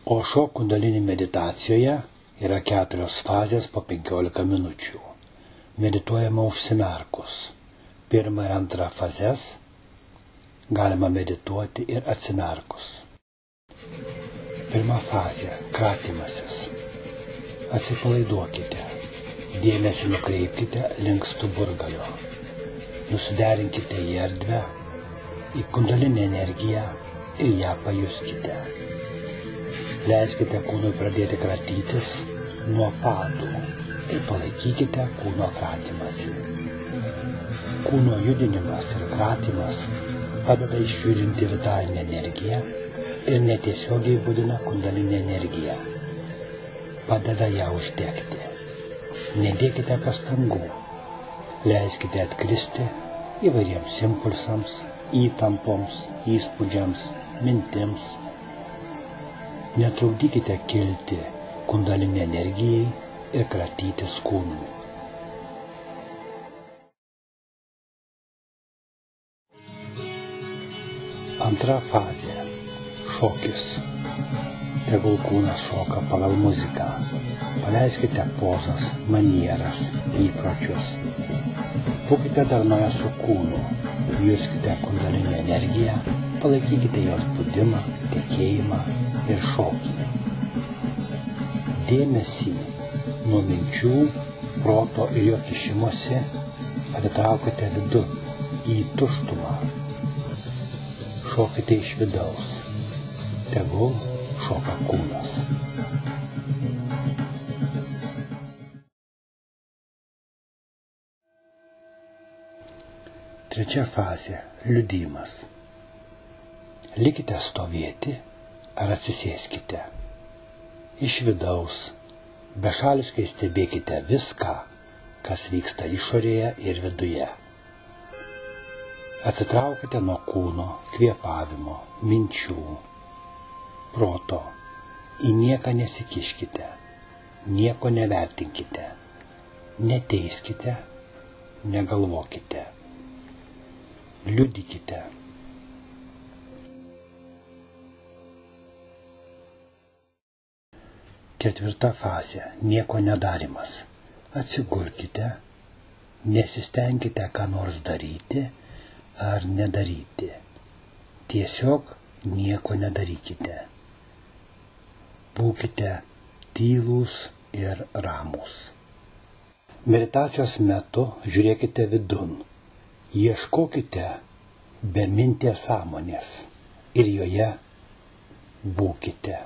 Ošo kundalini meditacijoje yra 4 fazės po 15 minučių. Medituojama užsimerkus. 1 ir 2 fazes galima medituoti ir atsimerkus. 1 fazė – kratymasis. Atsipalaiduokite. Dėmesį nukreipkite link stuburgalio. Nusiderinkite į erdvę, į kundalinę energiją ir ją pajuskite. Leiskite kūnui pradėti kratytis nuo padų ir palaikykite kūno kratymąsi. Kūno judinimas ir kratymas padeda išjudinti vitalinę energiją ir netiesiogiai budina kundalinę energiją. Padeda ją uždegti. Nedėkite pastangų. Leiskite atkristi įvairiems impulsams, įtampoms, įspūdžiams, mintims. Netrukdykite kilti kundalinei energijai ir kratytis kūnui. Antra fazė – šokis. Tegul kūnas šoka pagal muziką. Paleiskite pozas, manieras, įpročius. Būkite darnoje su kūnu. Juskite kundalinę energiją, palaikykite jos budimą, tekėjimą ir šokį. Dėmesį nuo minčių, proto ir jo kišimosi atitraukite vidun į tuštumą. Šokite iš vidaus. Tegul šoka kūnas. Trečia fazė – liudijimas. Likite stovėti ar atsisėskite. Iš vidaus bešališkai stebėkite viską, kas vyksta išorėje ir viduje. Atsitraukite nuo kūno, kvėpavimo, minčių, proto. Į nieką nesikiškite, nieko nevertinkite, neteiskite, negalvokite. Liudykite. Ketvirta fazė – nieko nedarimas. Atsigurkite, nesistengkite ką nors daryti ar nedaryti. Tiesiog nieko nedarykite. Būkite tylūs ir ramūs. Meditacijos metu žiūrėkite vidun. Ieškokite bemintės sąmonės ir joje būkite.